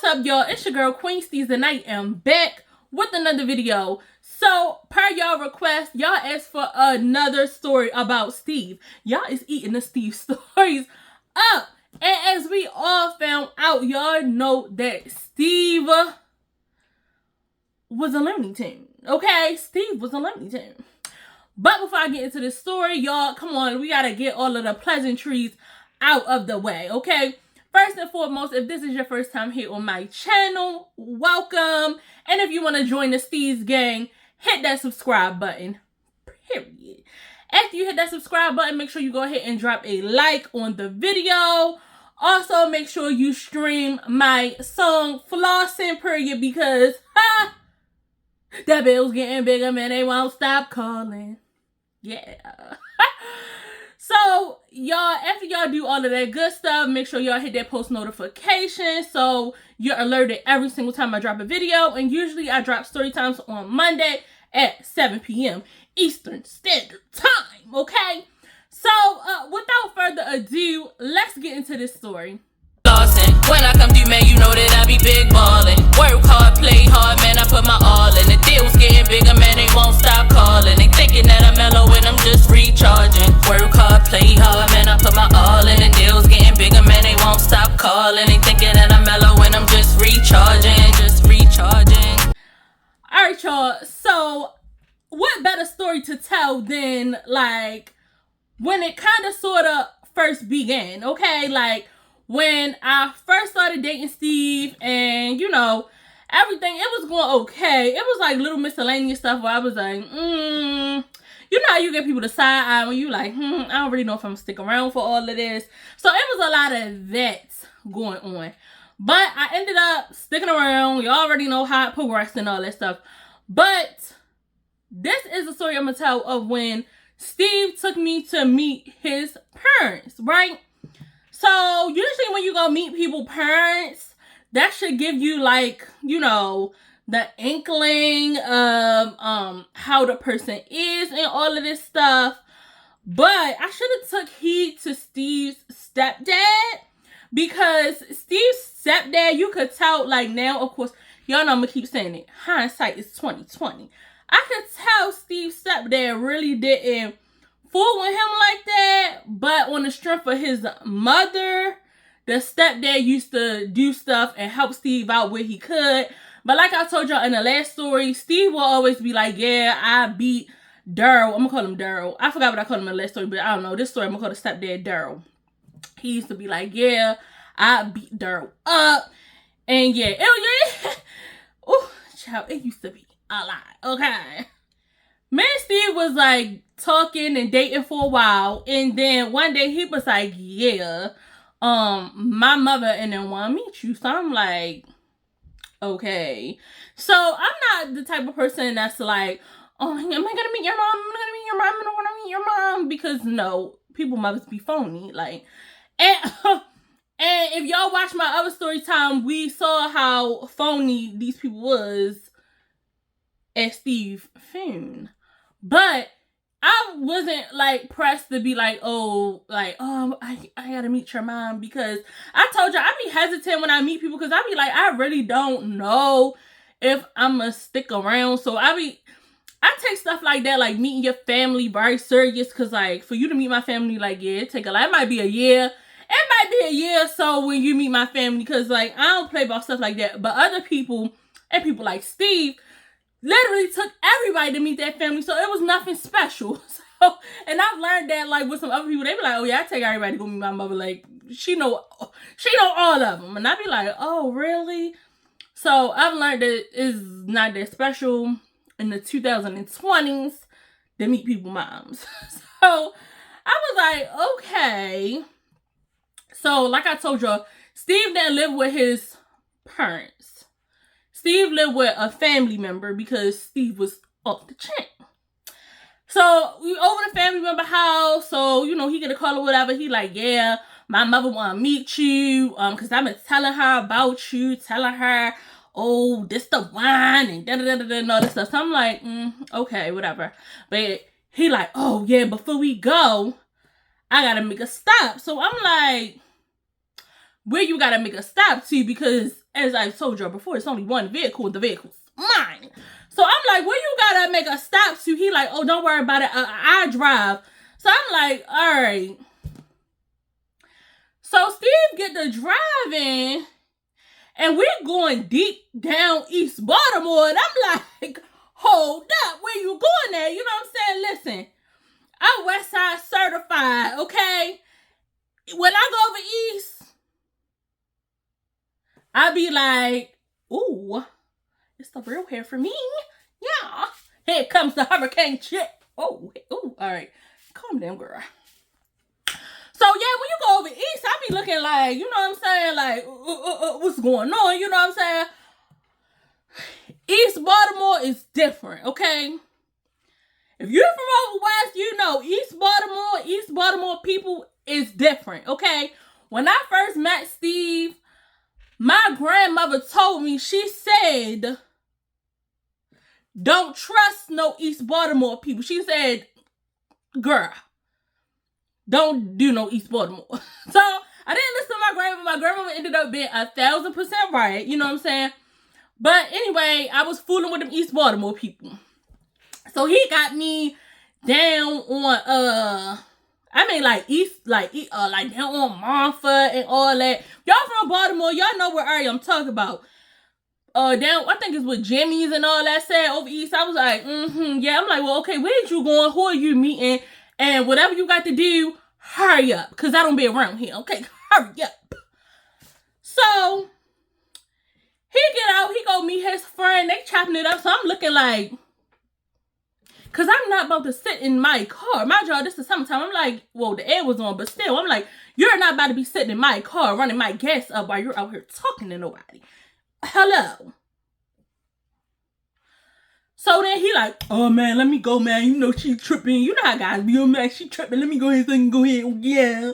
up, y'all? It's your girl QueensteezTV, and I am back with another video. So, per y'all request, y'all asked for another story about Steve. Y'all is eating the Steve stories up. And as we all found out, y'all know that Steve was a Looney Tune. Okay? Steve was a Looney Tune. But before I get into this story, y'all, come on, we gotta get all of the pleasantries out of the way, okay? First and foremost, if this is your first time here on my channel, welcome. And if you want to join the Steez gang, hit that subscribe button, period. After you hit that subscribe button, make sure you go ahead and drop a like on the video. Also, make sure you stream my song, Flossing, period, because, that bill's getting bigger, man, they won't stop calling. Yeah. So, y'all, after y'all do all of that good stuff, make sure y'all hit that post notification so you're alerted every single time I drop a video. And usually I drop story times on Monday at 7 p.m. Eastern Standard Time, okay? So, without further ado, let's get into this story. When I come through, man, you know that I be big ballin'. Work hard, play hard, man, I put my all in. The deal's getting bigger, man, they won't stop calling. They thinking that I'm mellow and I'm just recharging. Work hard, play hard, man, I put my all in. The deal's getting bigger, man, they won't stop calling. They thinking that I'm mellow and I'm just recharging, Alright, y'all, so what better story to tell than, like, when it kind of sort of first began, okay? Like, when I first started dating Steve and, you know, everything, it was going okay. It was like little miscellaneous stuff where I was like, you know how you get people to side eye when you like, I don't really know if I'm stick around for all of this. So it was a lot of that going on. But I ended up sticking around. You already know how it progressed and all that stuff. But this is a story I'm going to tell of when Steve took me to meet his parents, right? So, usually when you go meet people's parents, that should give you, like, you know, the inkling of how the person is and all of this stuff. But I should have took heed to Steve's stepdad, because Steve's stepdad, you could tell, like, now, of course, y'all know I'm going to keep saying it. Hindsight is 20/20. I could tell Steve's stepdad really didn't fool with him like that, but on the strength of his mother, the stepdad used to do stuff and help Steve out where he could. But like I told y'all in the last story, Steve will always be like, yeah, I beat Daryl. I'm gonna call him Daryl. I forgot what I called him in the last story, but I don't know. This story, I'm gonna call the stepdad Daryl. He used to be like, yeah, I beat Daryl up. And yeah, ooh, child, it used to be a lot, okay? Me and Steve was like talking and dating for a while, and then one day he was like, yeah, my mother and them want to meet you. So I'm like, okay. So I'm not the type of person that's like, oh, am I gonna meet your mom? I'm gonna meet your mom. I'm gonna meet your mom, because no, people mothers be phony. Like, and if y'all watch my other story time, we saw how phony these people was at Steve phone. But I wasn't like pressed to be like, I gotta meet your mom, because I told you I be hesitant when I meet people, because I be like, I really don't know if I'm gonna stick around. So I take stuff like that, like meeting your family, very serious, because like for you to meet my family, like, yeah, it take a lot. It might be a year. It might be a year or so when you meet my family, because like I don't play about stuff like that. But other people, and people like Steve, literally took everybody to meet that family, so it was nothing special. So, and I've learned that, like, with some other people, they be like, oh yeah, I take everybody to go meet my mother, like, she know all of them. And I be like, oh, really? So I've learned that it's not that special in the 2020s to meet people moms. So I was like, okay. So like I told y'all, Steve didn't live with his parents. Steve lived with a family member because Steve was off the chain. So we over the family member house. So, you know, he get a call or whatever. He like, yeah, my mother want to meet you. Because I've been telling her about you. Telling her, oh, this the wine and da-da-da-da-da and all this stuff. So I'm like, okay, whatever. But he like, oh, yeah, before we go, I got to make a stop. So I'm like, where you got to make a stop to? Because as I told you before, it's only one vehicle. The vehicle's mine. So I'm like, well, you gotta make a stop to. He like, oh, don't worry about it. I drive. So I'm like, all right. So Steve get to driving, and we're going deep down East Baltimore, and I'm like, hold up, where you going at? You know what I'm saying? Listen, I'm West Side certified, okay? When I go over East, I be like, ooh, it's the real hair for me. Yeah. Here comes the hurricane chick. Oh, ooh, all right. Calm down, girl. So, yeah, when you go over East, I be looking like, you know what I'm saying? Like, what's going on? You know what I'm saying? East Baltimore is different, okay? If you're from over West, you know East Baltimore people is different, okay? When I first met Steve, my grandmother told me, she said, don't trust no East Baltimore people. She said, girl, don't do no East Baltimore. So I didn't listen to my grandmother. My grandmother ended up being 1,000% right. You know what I'm saying? But anyway, I was fooling with them East Baltimore people. So he got me down on like East, like down on Montfort and all that. Y'all from Baltimore, y'all know what area I'm talking about. Down, I think it's with Jimmy's and all that said over East. I was like, yeah. I'm like, well, okay, where's you going? Who are you meeting? And whatever you got to do, hurry up, because I don't be around here, okay? Hurry up. So, he get out, he go meet his friend, they chopping it up, so I'm looking like, because I'm not about to sit in my car. Mind y'all, this is summertime. I'm like, well, the air was on, but still, I'm like, you're not about to be sitting in my car running my gas up while you're out here talking to nobody. Hello. So then he like, oh man, let me go, man. You know she tripping. You know how guys be, oh man, she tripping. Let me go ahead so I can go ahead. Yeah.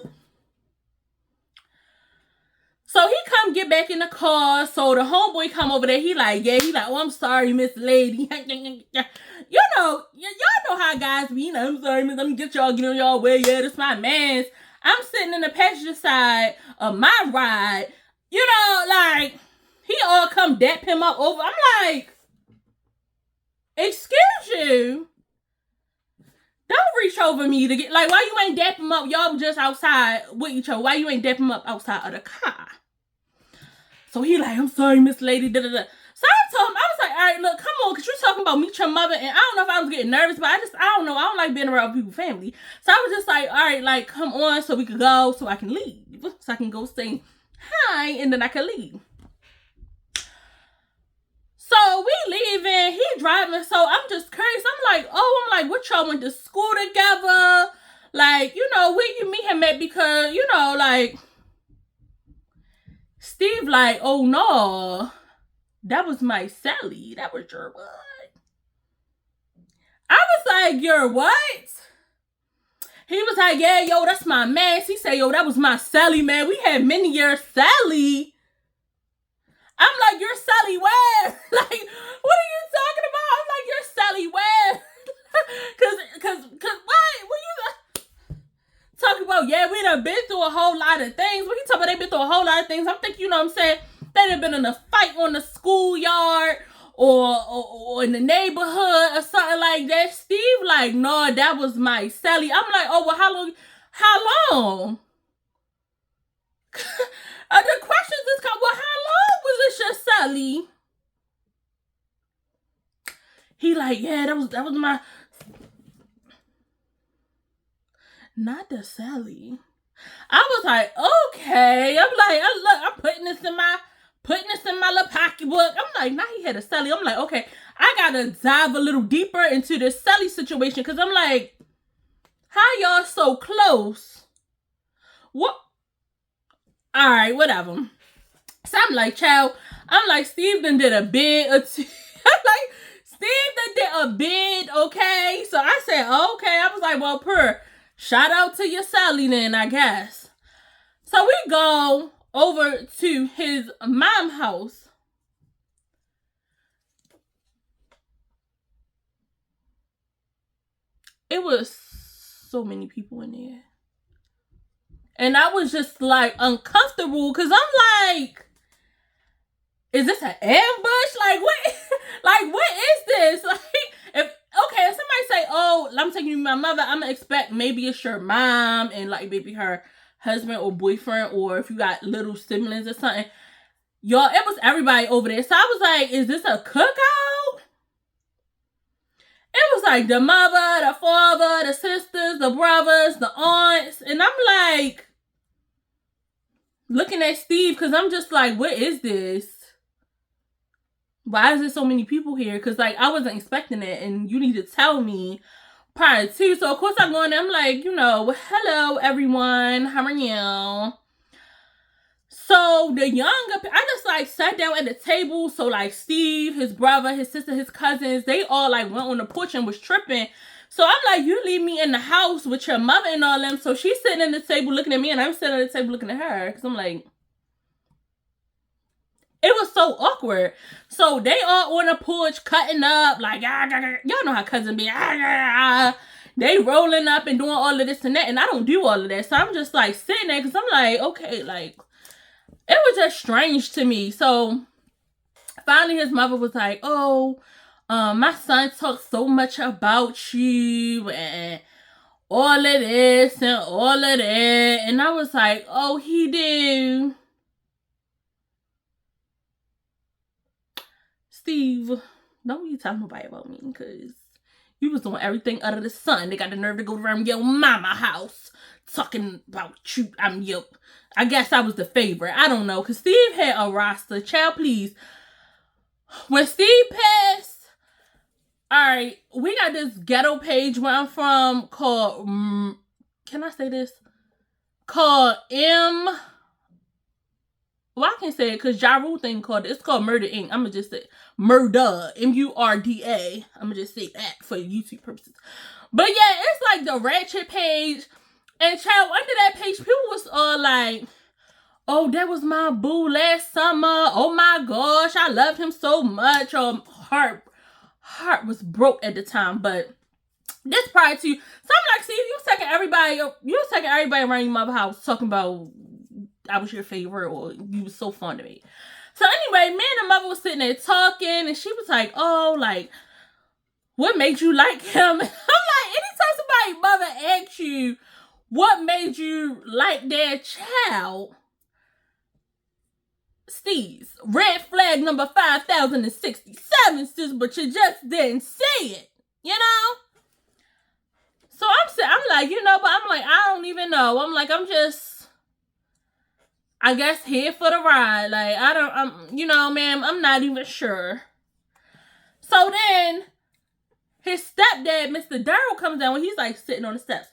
So he come get back in the car. So the homeboy come over there. He like, oh, I'm sorry, Miss Lady. You know, y'all know how guys be. You know, I'm sorry, Miss. Let me get y'all, get on y'all way. Yeah, this my man's. I'm sitting in the passenger side of my ride. You know, like, he all come dap him up over. I'm like, excuse you? Don't reach over me to get, like, why you ain't dap him up? Y'all just outside with each other. Why you ain't dap him up outside of the car? So he like, I'm sorry, Miss Lady, da da da. So I told him, I was like, all right, look, come on, because you're talking about meet your mother, and I don't know if I was getting nervous, but I don't know, I don't like being around people's family. So I was just like, all right, like, come on, so we could go, so I can leave. So I can go say hi, and then I can leave. So we leaving, he driving, so I'm just curious. I'm like, what y'all went to school together? Like, you know, where you meet him at? Because, you know, like, Steve like, oh no, that was my Sally. That was your what? I was like, your what? He was like, yeah, yo, that's my man. He said, yo, that was my Sally, man. We had many years Sally. I'm like, you're Sally where? Like, what are you talking about? I'm like, you're Sally where? Cause what? What you talking about? Yeah, we done been through a whole lot of things. What you talking about? They been through a whole lot of things. I'm thinking, you know what I'm saying? They done been in a fight on the schoolyard or in the neighborhood or something like that. Steve like, no, that was my Sally. I'm like, oh, well, how long? The questions is come, well, how long was this your Sally? He like, yeah, that was my, not the Sally. I was like, okay. I'm like, I'm putting this in my little pocketbook. I'm like, now he had a Sally. I'm like, okay, I gotta dive a little deeper into this Sally situation, because I'm like, how y'all so close? What? All right, whatever. So I'm like, child, Steve done did a bid or two. I'm like, Steve done did a bid, okay? So I said, okay. I was like, well, shout out to your Sally then, I guess. So we go over to his mom's house. It was so many people in there. And I was just like uncomfortable, because I'm like, is this an ambush? Like, what? Like, what is this? Like, if somebody say, oh, I'm taking you my mother, I'm gonna expect maybe it's your mom and like maybe her husband or boyfriend, or if you got little siblings or something. Y'all, it was everybody over there. So I was like, is this a cookout? It was like the mother, the father, the sisters, the brothers, the aunts. And I'm like, looking at Steve, because I'm just like, what is this? Why is there so many people here? Because, like, I wasn't expecting it, and you need to tell me prior to. So, of course, I go in there, I'm like, hello, everyone. How are you? So, I just, like, sat down at the table. So, like, Steve, his brother, his sister, his cousins, they all, like, went on the porch and was tripping. So, I'm like, you leave me in the house with your mother and all them. So, she's sitting at the table looking at me, and I'm sitting at the table looking at her. Because I'm like, it was so awkward. So they all on the porch cutting up, like, y'all know how cousins be. They rolling up and doing all of this and that, and I don't do all of that. So I'm just like sitting there because I'm like, okay, like, it was just strange to me. So finally his mother was like, oh, my son talks so much about you and all of this and all of that. And I was like, oh, he do. Steve, don't you tell nobody about me, because you was doing everything under the sun. They got the nerve to go around your mama house talking about you. I guess I was the favorite. I don't know, because Steve had a roster. Child, please. When Steve passed, alright, we got this ghetto page where I'm from called, can I say this? Called well, I can't say it because Ja Rule thing called it. It's called Murder Inc. I'm going to just say Murda. Murda. I'm going to just say that for YouTube purposes. But yeah, it's like the ratchet page. And child, under that page, people was all like, oh, that was my boo last summer. Oh my gosh, I loved him so much. Heart was broke at the time. But this prior to, so I'm like, see, you was taking everybody around your mother's house talking about I was your favorite, or you was so fond of me. So anyway, me and the mother was sitting there talking, and she was like, oh, like, what made you like him? I'm like, anytime somebody mother asks you what made you like their child, Steve, red flag number 5067, sis, but you just didn't say it, So I'm like, but I'm like, I don't even know. I'm like, I'm just, I guess, here for the ride. Like, ma'am, I'm not even sure. So then, his stepdad, Mr. Darryl, comes down when he's, like, sitting on the steps.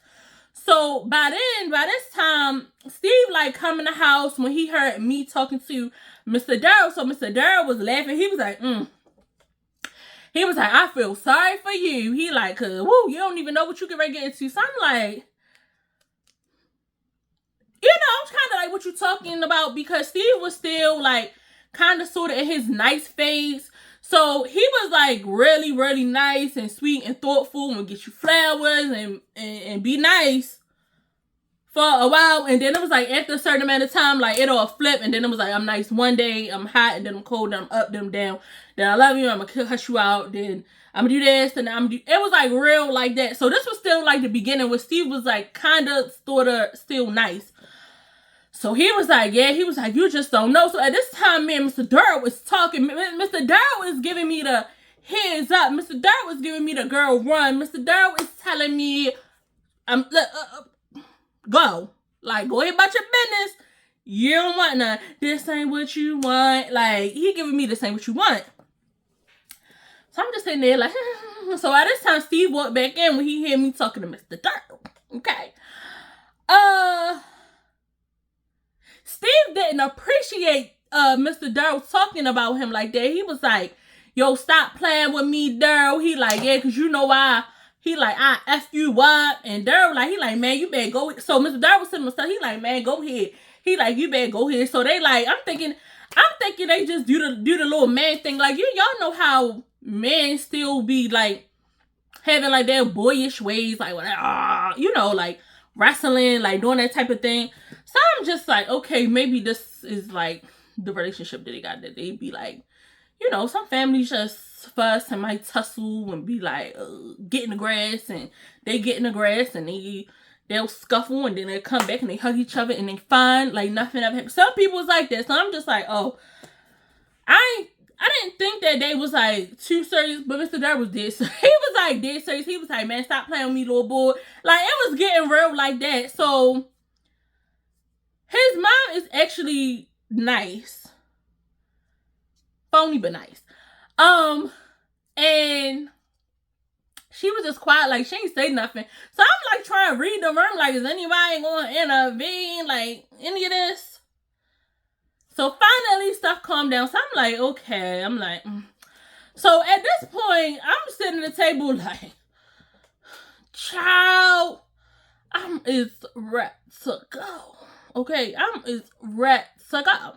So, by this time, Steve, like, come in the house when he heard me talking to Mr. Darryl. So, Mr. Darryl was laughing. He was like, He was like, I feel sorry for you. He like, you don't even know what you can get into. So, I'm like, kind of like what you're talking about, because Steve was still like kind of sort of in his nice phase. So he was like really, really nice and sweet and thoughtful and would get you flowers and be nice for a while. And then it was like after a certain amount of time, like it all flipped. And then it was like, I'm nice one day, I'm hot, and then I'm cold, then I'm up, then I'm down. Then I love you, I'm gonna cuss you out. Then I'm gonna do this, and it was like real like that. So this was still like the beginning where Steve was like kind of sort of still nice. So he was like, you just don't know. So at this time, me and Mr. Darryl was talking. Mr. Darryl was giving me the heads up. Mr. Darryl was giving me the girl run. Mr. Darryl is telling me, go. Like, go ahead about your business. You don't want none. This ain't what you want. Like, he giving me this ain't what you want. So I'm just sitting there like, so at this time, Steve walked back in when he heard me talking to Mr. Darryl. Okay. Steve didn't appreciate Mr. Darryl talking about him like that. He was like, yo, stop playing with me, Darryl. He like, yeah, because I F you up. And Darryl, like, he like, man, you better go. So Mr. Darryl was sitting himself. He like, man, go ahead. He like, you better go ahead. So they like, I'm thinking they just do the little man thing. Like, y'all know how men still be like having like their boyish ways, like, like wrestling, like doing that type of thing. So I'm just like, okay, maybe this is like the relationship that they got, that they be like, you know, some families just fuss and might tussle and be like, get in the grass, and they get in the grass and they'll scuffle, and then they'll come back and they hug each other and they fine like nothing ever happened. Some people's like that, so I'm just like, oh, I didn't think that they was like too serious, but Mr. Durr was dead. So he was like dead serious. He was like, man, stop playing with me, little boy. Like, it was getting real like that. So his mom is actually nice. Phony, but nice. And she was just quiet, like she ain't say nothing. So I'm like trying to read the room, like, is anybody going to intervene, like any of this? So finally stuff calmed down. So I'm like, okay. I'm like, So at this point, I'm sitting at the table like, child, I'm is ready to go. Okay, I'm is ready to go.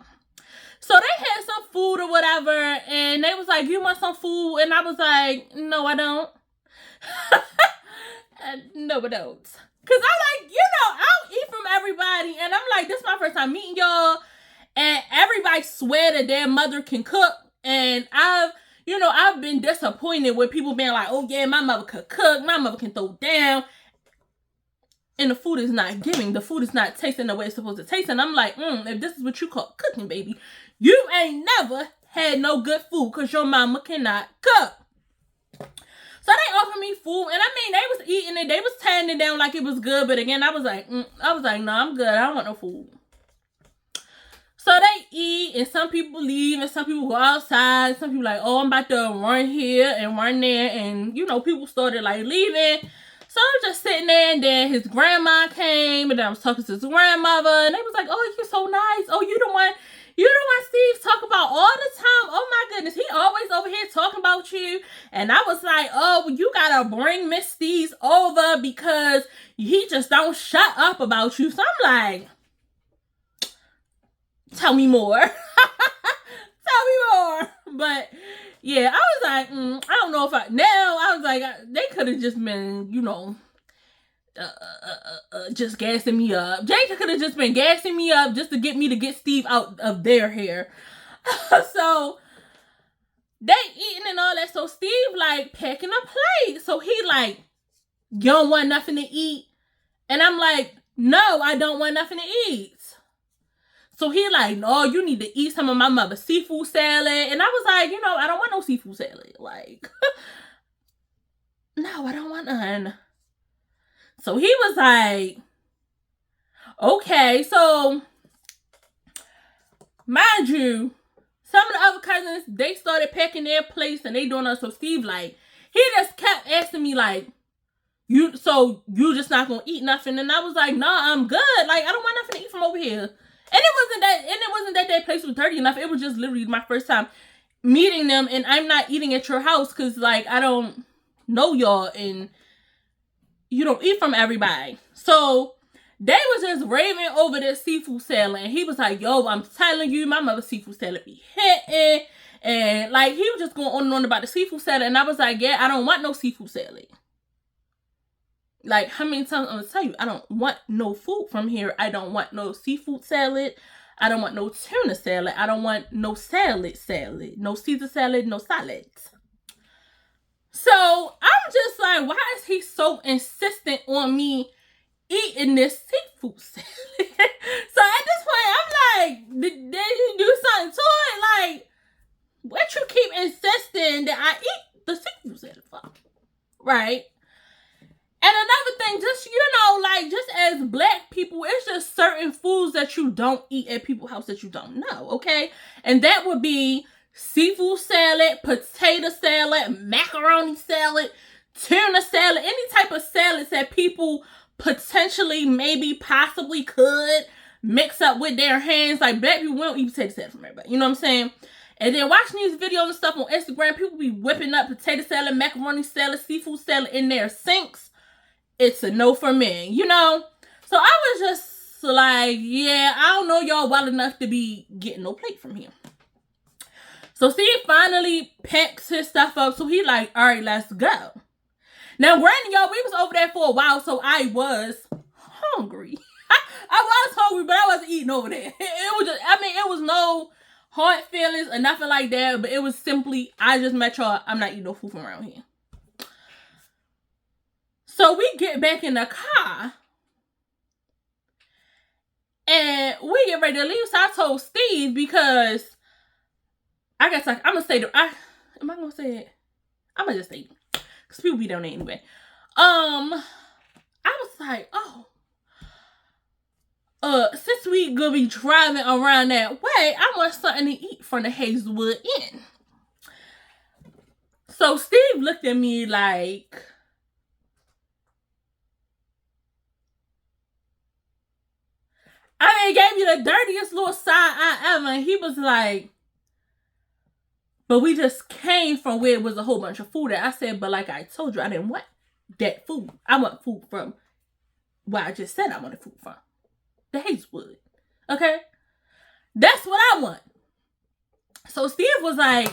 So they had some food or whatever, and they was like, you want some food? And I was like, no, I don't. No, I don't. Because I'm like, I'll eat from everybody. And I'm like, this is my first time meeting y'all. And everybody swear that their mother can cook. And I've been disappointed with people being like, oh yeah, my mother could cook. My mother can throw down. And the food is not giving. The food is not tasting the way it's supposed to taste. And I'm like, if this is what you call cooking, baby, you ain't never had no good food because your mama cannot cook. So they offered me food, and I mean, they was eating it. They was tearing it down like it was good. But again, I was like, no, I'm good. I don't want no food. So they eat, and some people leave, and some people go outside. Some people like, oh, I'm about to run here and run there. And, people started like leaving. So I was just sitting there, and then his grandma came, and then I was talking to his grandmother, and they was like, oh, you're so nice. Oh, you the one Steve talk about all the time. Oh my goodness, he always over here talking about you. And I was like, oh, well, you gotta bring Miss Steez over because he just don't shut up about you. So I'm like, tell me more. Tell me more. But yeah, I was like, I don't know if I was like, they could have just been, just gassing me up. Jake could have just been gassing me up just to get Steve out of their hair. So they eating and all that. So Steve like packing a plate. So he like, you don't want nothing to eat? And I'm like, no, I don't want nothing to eat. So he like, no, you need to eat some of my mother's seafood salad. And I was like, I don't want no seafood salad. Like, no, I don't want none. So he was like, okay. So, mind you, some of the other cousins, they started packing their plates and they doing it. So Steve like, he just kept asking me like, you just not gonna eat nothing? And I was like, nah, I'm good. Like, I don't want nothing to eat from over here. And it wasn't that their place was dirty enough. It was just literally my first time meeting them, and I'm not eating at your house because like I don't know y'all and you don't eat from everybody. So they was just raving over this seafood salad, and he was like, yo, I'm telling you, my mother's seafood salad be hitting. And like he was just going on and on about the seafood salad, and I was like, yeah, I don't want no seafood salad. Like, how many times I'm gonna tell you, I don't want no food from here. I don't want no seafood salad. I don't want no tuna salad. I don't want no salad. No Caesar salad, no salads. So I'm just like, why is he so insistent on me eating this seafood salad? So at this point, I'm like, did you do something to it? Like, what you keep insisting that I eat the seafood salad for? Right? And another thing, just, like, just as black people, it's just certain foods that you don't eat at people's house that you don't know, okay? And that would be seafood salad, potato salad, macaroni salad, tuna salad, any type of salads that people potentially, maybe, possibly could mix up with their hands. Like, black people don't eat potato salad from everybody, you know what I'm saying? And then watching these videos and stuff on Instagram, people be whipping up potato salad, macaroni salad, seafood salad in their sinks. It's a no for me, So I was just like, yeah, I don't know y'all well enough to be getting no plate from him. So Steve finally packs his stuff up. So he like, all right, let's go. Now, granted, y'all, we was over there for a while, so I was hungry. I was hungry, but I wasn't eating over there. It was just, it was no, hard feelings or nothing like that, but it was simply, I just met y'all. I'm not eating no food from around here. So we get back in the car. And we get ready to leave. So I told Steve, because I guess I'm going to say, am I going to say it? I'm going to just say it. Because people be down there anyway. I was like, since we gonna be driving around that way, I want something to eat from the Hazelwood Inn. So Steve looked at me like, I gave you the dirtiest little side eye ever. And he was like, but we just came from where it was a whole bunch of food. And I said, but like I told you, I didn't want that food. I want food from where I just said I wanted food from. The Hazelwood. Okay? That's what I want. So Steve was like,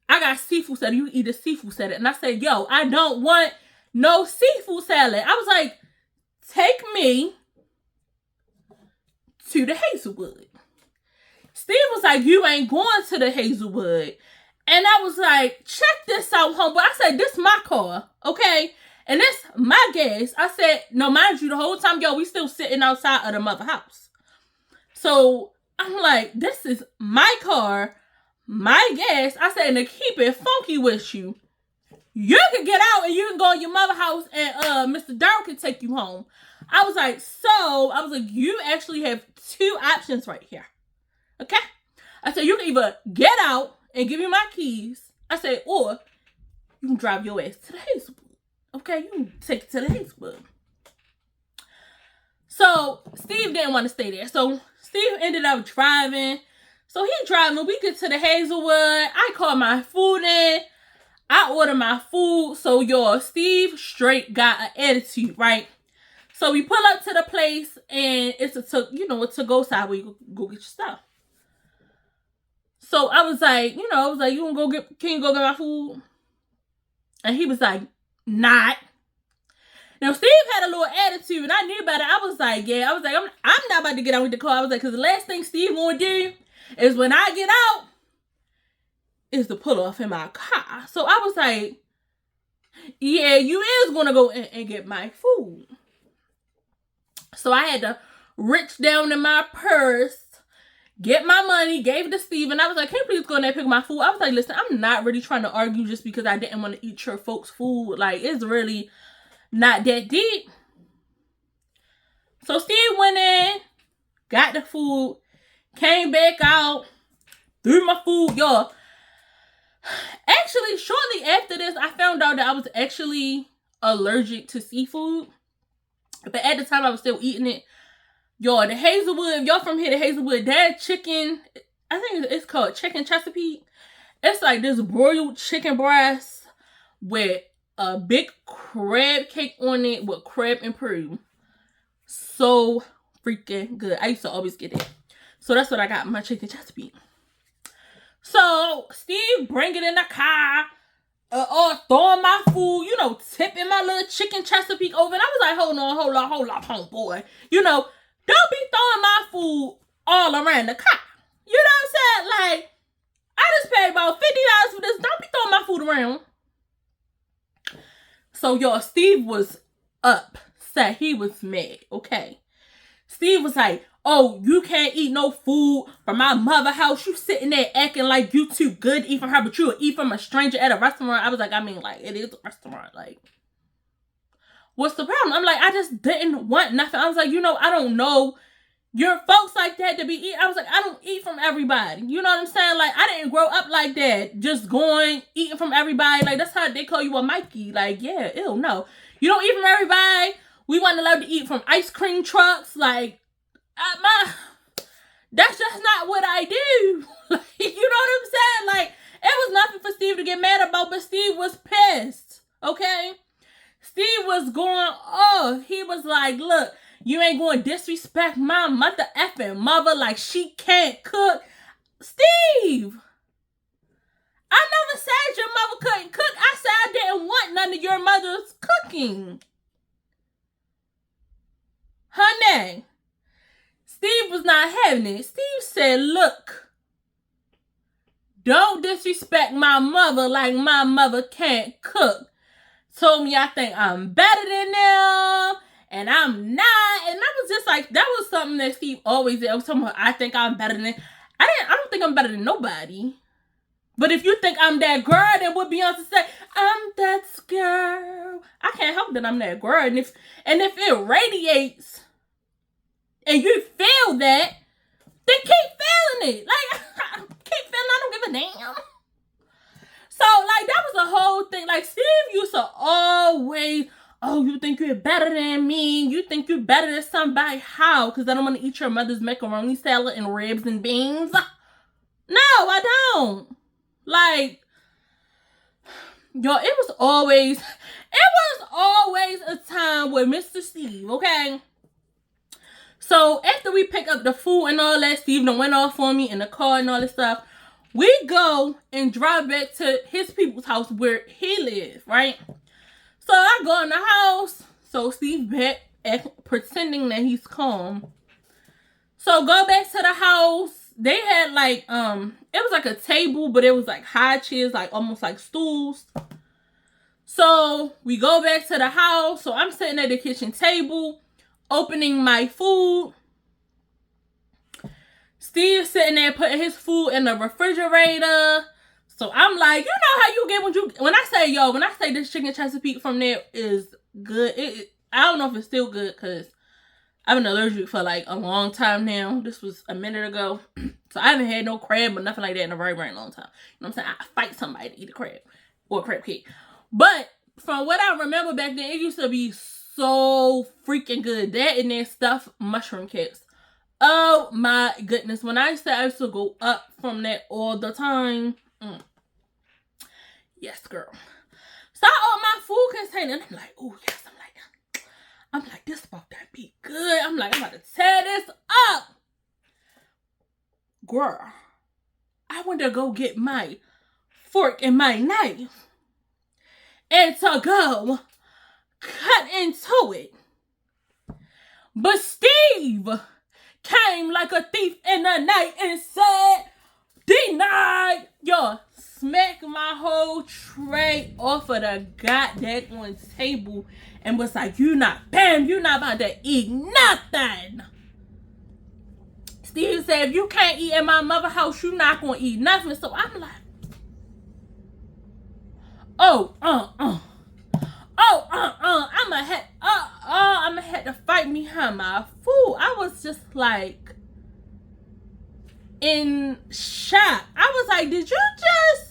I got seafood salad. You eat a seafood salad. And I said, yo, I don't want no seafood salad. I was like, take me to the Hazelwood. Steve was like, you ain't going to the Hazelwood. And I was like, check this out, homeboy. I said, this my car, okay? And this my gas. I said, no, mind you, the whole time, yo, we still sitting outside of the mother house. So I'm like, this is my car, my gas. I said, and to keep it funky with you, you can get out and you can go to your mother house and Mr. Darrell can take you home. I was like, you actually have two options right here. Okay? I said, you can either get out and give me my keys. I said, or you can drive your ass to the Hazelwood. Okay? You can take it to the Hazelwood. So Steve didn't want to stay there. So Steve ended up driving. So he driving. We get to the Hazelwood. I call my food in. I order my food. So Steve straight got an attitude, right? So we pull up to the place and it's a to-go side where you go get your stuff. So I was like, you can you go get my food? And he was like, not. Now Steve had a little attitude and I knew about it. I was like, I'm not about to get out with the car. I was like, because the last thing Steve gonna do is when I get out is to pull off in my car. So I was like, yeah, you is gonna go and get my food. So I had to reach down in my purse, get my money, gave it to Steve, and I was like, can you please go in there and pick my food? I was like, listen, I'm not really trying to argue just because I didn't want to eat your folks' food. Like, it's really not that deep. So Steve went in, got the food, came back out, threw my food, y'all. Actually, shortly after this, I found out that I was actually allergic to seafood. But at the time, I was still eating it. Y'all, the Hazelwood, if y'all from here, the Hazelwood, that chicken, I think it's called chicken Chesapeake. It's like this broiled chicken breast with a big crab cake on it with crab and peru. So freaking good. I used to always get it. So that's what I got, my chicken Chesapeake. So Steve bring it in the car, throwing my food, tipping my little chicken Chesapeake over. And I was like, hold on, homeboy. Don't be throwing my food all around the car. You know what I'm saying? Like, I just paid about $50 for this. Don't be throwing my food around. So, Steve was upset. He was mad, okay? Steve was like, oh, you can't eat no food from my mother house. You sitting there acting like you too good to eat from her, but you will eat from a stranger at a restaurant. I was like, it is a restaurant. Like, what's the problem? I'm like, I just didn't want nothing. I was like, I don't know your folks like that to be eating. I was like, I don't eat from everybody. You know what I'm saying? Like, I didn't grow up like that. Just eating from everybody. Like, that's how they call you a Mikey. Like, yeah, ew, no. You don't eat from everybody. We weren't allowed to eat from ice cream trucks. Like, that's just not what I do. Like, you know what I'm saying? Like, it was nothing for Steve to get mad about, but Steve was pissed. Okay? Steve was going off. He was like, look, you ain't going to disrespect my mother effing mother like she can't cook. Steve, I never said your mother couldn't cook. I said I didn't want none of your mother's cooking. Honey, Steve was not having it. Steve said, look, don't disrespect my mother like my mother can't cook. Told me I think I'm better than them, and I'm not. And I was just like, that was something that Steve always did. I was talking about, I think I'm better than. I don't think I'm better than nobody. But if you think I'm that girl, then what Beyonce say? I'm that girl. I can't help that I'm that girl. And if it radiates and you feel that, then keep feeling it. Like, keep feeling I don't give a damn. So, like, that was the whole thing. Like, Steve used to always, oh, you think you're better than me? You think you're better than somebody? How? Because I don't want to eat your mother's macaroni salad and ribs and beans. No, I don't. Like, yo, it was always a time with Mr. Steve, okay? So, after we pick up the food and all that, Steve done went off on me in the car and all this stuff. We go and drive back to his people's house where he lives, right? So, I go in the house. So, Steve back pretending that he's calm. So, go back to the house. They had like, it was like a table, but it was like high chairs, like almost like stools. So we go back to the house. So I'm sitting at the kitchen table, opening my food. Steve's sitting there putting his food in the refrigerator. So I'm like, you know how you get when I say this chicken Chesapeake from there is good. I don't know if it's still good because I've been allergic for like a long time now. This was a minute ago. So I haven't had no crab or nothing like that in a very, very long time. You know what I'm saying? I fight somebody to eat a crab or a crab cake. But from what I remember back then, it used to be so freaking good. That and then stuffed mushroom cakes. Oh my goodness. When I said I used to go up from that all the time. Yes, girl. So I opened my food container and I'm like, oh yes. I'm like, this about to be good. I'm like, I'm about to tear this up. Girl, I went to go get my fork and my knife. And to go cut into it. But Steve came like a thief in the night and said, denied. Yo, smacked my whole tray off of the goddamn table. And was like, you're not about to eat nothing. Steve said, if you can't eat at my mother's house, you're not going to eat nothing. So I'm like, I'ma have to fight behind my food. I was just like, in shock. I was like, did you just...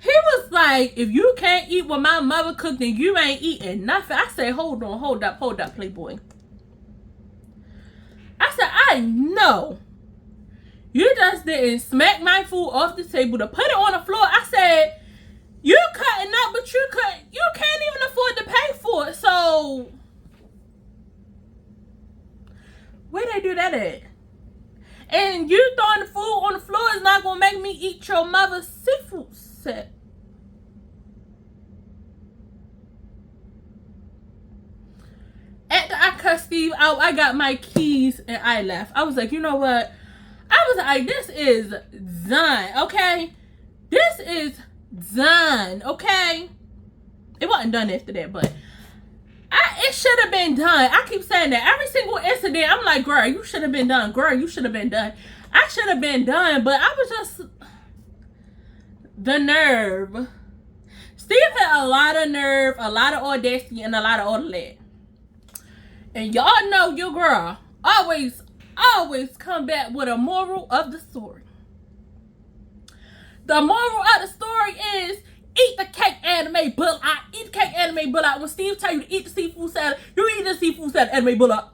He was like, if you can't eat what my mother cooked, then you ain't eating nothing. I said, hold up, Playboy. I said, I know. You just didn't smack my food off the table to put it on the floor. I said, you cutting up, but you can't even afford to pay for it. So, where they do that at? And you throwing the food on the floor is not going to make me eat your mother's seafood set. After I cut Steve out, I got my keys and I left. I was like, you know what? I was like, this is done, okay? This is done, okay? It wasn't done after that, but it should have been done. I keep saying that. Every single incident, I'm like, girl, you should have been done. Girl, you should have been done. I should have been done, but I was just... The nerve. Steve had a lot of nerve, a lot of audacity, and a lot of all of that. And y'all know your girl always come back with a moral of the story. The moral of the story is eat the cake anime bullet. Eat the cake anime bullet. When Steve tell you to eat the seafood salad, you eat the seafood salad anime bullet.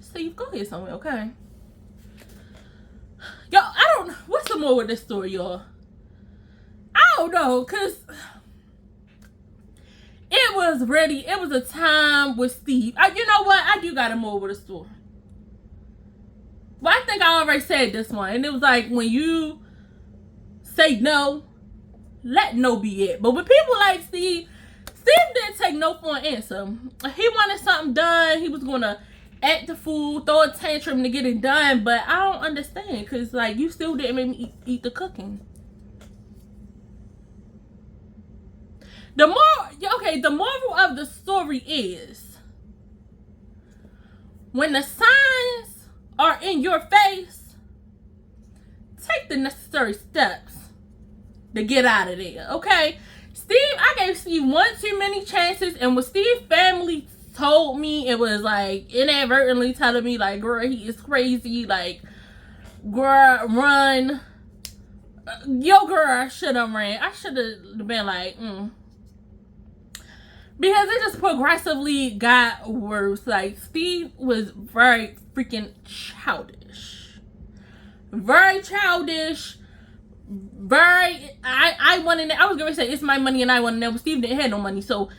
Steve, go ahead somewhere, okay? Yo, I don't know. What's the more with this story, y'all? I don't know, because it was a time with Steve. You know what? I do got a more with the story. Well, I think I already said this one. And it was like, when you say no, let no be it. But with people like Steve didn't take no for an answer. He wanted something done. He was going to act the fool, throw a tantrum to get it done, but I don't understand because like you still didn't make me eat the cooking. The moral of the story is when the signs are in your face, take the necessary steps to get out of there, okay? I gave Steve one too many chances, and when Steve's family told me, it was like inadvertently telling me like, girl, he is crazy, like, girl, run. Yo, girl, I should have ran. I should have been like, because it just progressively got worse. Like, Steve was very freaking childish. Very childish. I wanted it. I was gonna say it's my money and I wanted it, but Steve didn't have no money, so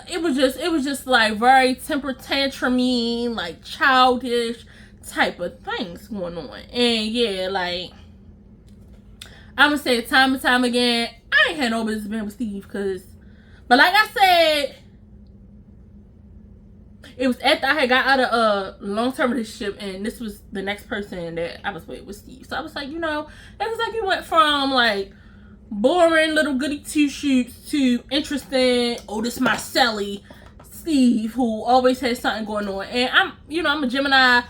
it was just like very temper tantrumy, like childish type of things going on. And yeah, like I'm gonna say it time and time again, I ain't had no business being with Steve, but like I said, it was after I had got out of a long-term relationship, and this was the next person that I was with Steve. So I was like, it was like you went from like boring little goody two-shoes to interesting, this my Sally Steve, who always has something going on. And I'm a Gemini.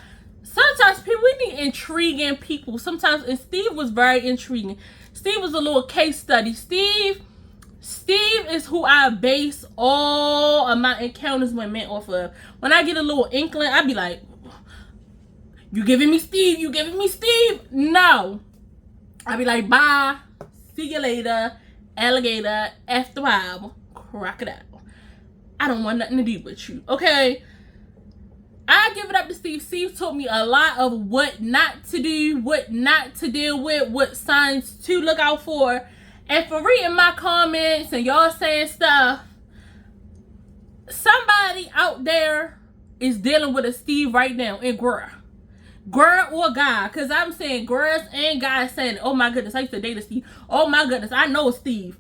Sometimes we need intriguing people. Sometimes, and Steve was very intriguing. Steve was a little case study. Steve is who I base all of my encounters with men off of. When I get a little inkling, I be like, you giving me Steve? You giving me Steve? No. I be like, bye. See you later. Alligator. After a while, crocodile. I don't want nothing to do with you. Okay? I give it up to Steve. Steve taught me a lot of what not to do, what not to deal with, what signs to look out for. And for reading my comments and y'all saying stuff, somebody out there is dealing with a Steve right now. And girl or guy. Because I'm saying girls and guys saying, oh my goodness, I used to date a Steve. Oh my goodness, I know a Steve.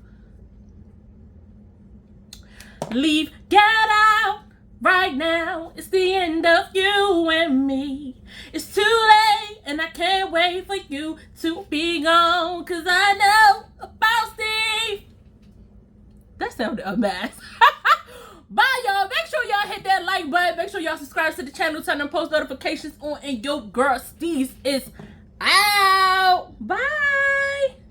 Leave, get out right now. It's the end of you and me. It's too late and I can't wait for you to be gone. Because I know about Steve. That sounded a mess. Bye, y'all. Make sure y'all hit that like button. Make sure y'all subscribe to the channel. Turn on post notifications on. And your girl Steve is out. Bye.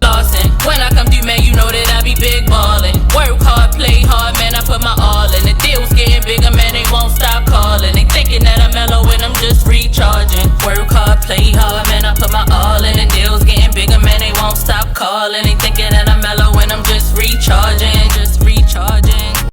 Lawson, when I come through, man, you know that I be big ballin'. Work hard, play hard, man, I put my all in. The deal's getting bigger, man, they won't stop calling. They thinking that I'm mellow when I'm just recharging. Work hard, play hard, man, I put my all in. The deal's getting bigger, man, they won't stop calling. They thinking that I'm mellow when I'm just recharging.